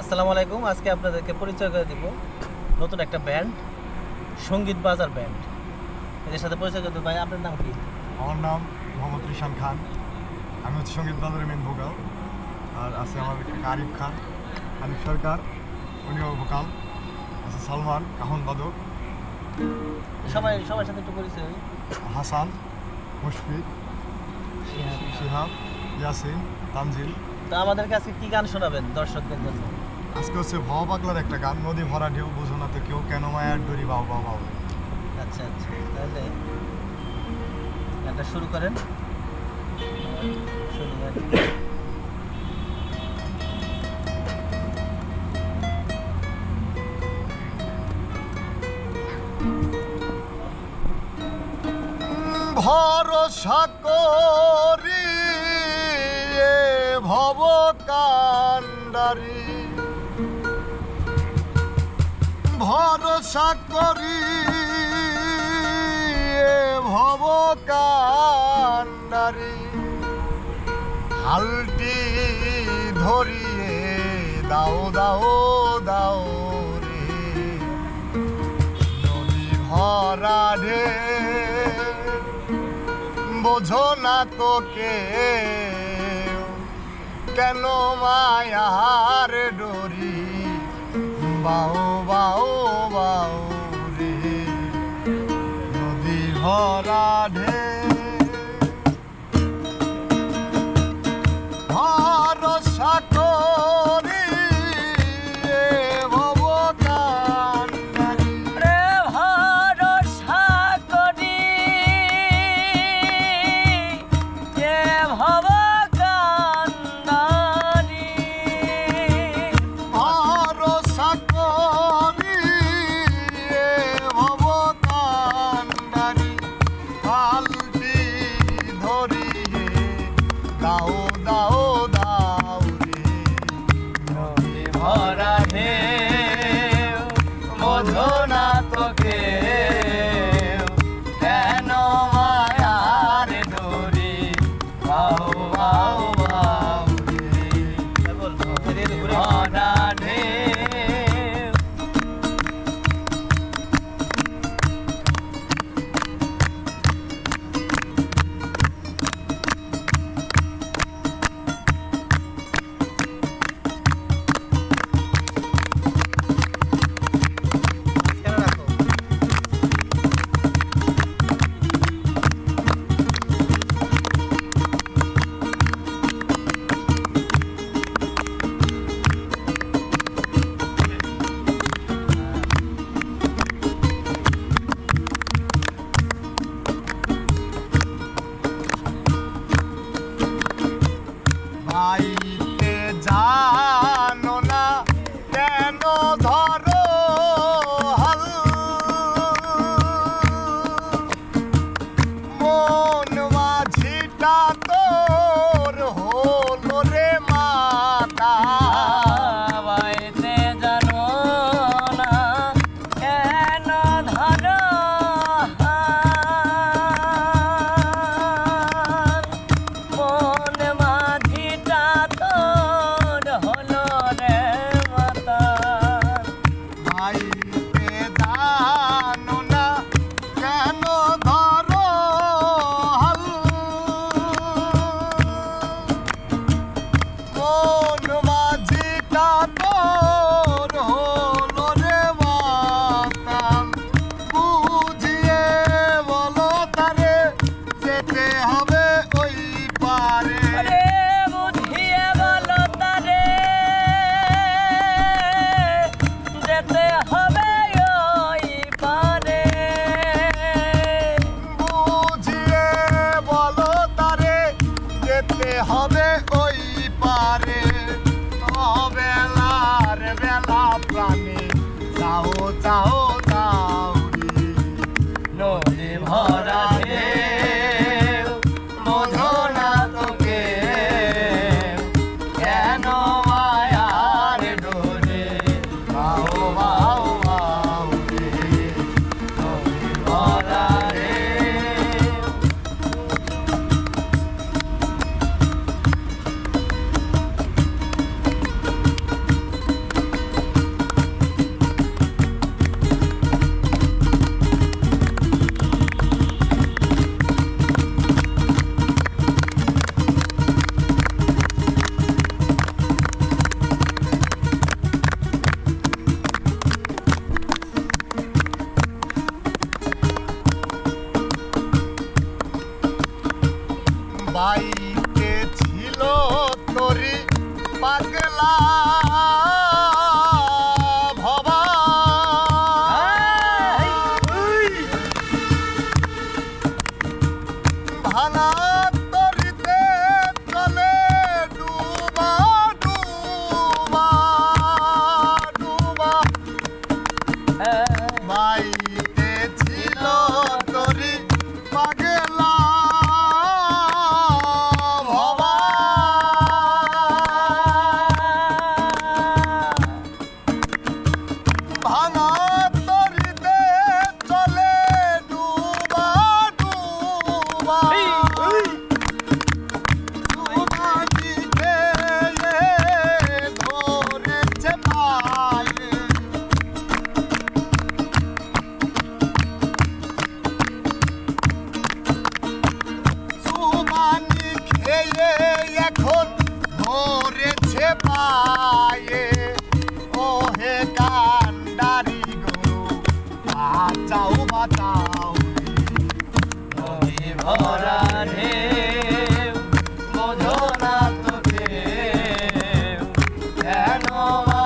আসসালামু আলাইকুম। আজকে আপনাদেরকে পরিচয় করে দিব নতুন একটা ব্যান্ড, সঙ্গীত বাজার ব্যান্ড। এদের সাথে পরিচয় করে দেব। ভাই, আপনার নাম কি? আমার নাম মোহাম্মদ রিশান খান। আমি হচ্ছে সঙ্গীত বাজারের মেন ভোকাল। আর আছে আমার আরিফ খান, আরিফ সরকার, উনিও ভোকাল। আছে সালমান কাহন বাদক, সবার সাথে একটু পরিচয়। হাসান, মুশফিক, শিহাব, ইয়াসিন, তানজিল। তো আমাদেরকে আজকে কি গান শোনাবেন দর্শকদের জন্য? আজকে হচ্ছে ভবা পাগলার একটা গান, নদী ভরা ঢেউ বুঝো না তো কেউ, কেন মায়ার ডরি বাউ বাউ বাউ। আচ্ছা আচ্ছা, তাহলে গানটা শুরু করেন। শুরু করেন। ভরসা করি ভব কান্ডারি, ভরসা করি ভব কান্ডারি, হালটি ধরিয়ে দাও দাও দাও রে, নদী ভরা ঢেউ বোঝো না তোকে, কেন মায়ার ডরি বাও বাও বাও রে, নদী ভরা ঢেউ। ভরসা করি ভব কান্ডারি, রে ভরসা করি যে ভব কান্ডারি, ভরসা করি ভব কান্ডারি, পালটি ধরিয়ে দাও দাও দাও রে, নদী ভরা ঢেউ বোঝো না তোকে, কেন মায়ার ডোরি বাউ বাউ বাউ রে, নদী ভরা ঢেউ। কেন রাখো? ভাইতে জানো না কেন ধরো হাল, মন মাঝিটা তোর হলো রে মাতা, বাইতে জানো না কেন ধরো হাল, মন মাঝিটা তোর হলো রে মাতা। ভাইতে জানো না কেন ধরো হাল, মন মাঝিটা তোর হলো রে মাতা, বুঝিয়ে বলো তারে যেতে হবে ওই পারে, আরে বুঝিয়ে বলো তারে যেতে হবে ওই পারে, বুঝিয়ে বলো তারে যেতে হবে ওই পারে, বেলার বেলা প্রাণে চাও চাও চাও রে, নদী ভরা ঢেউ বোঝো না তোকে, কেন মায়ার ডোরে বাও বাও বাও রে, নদী ভরা ঢেউ। তোমার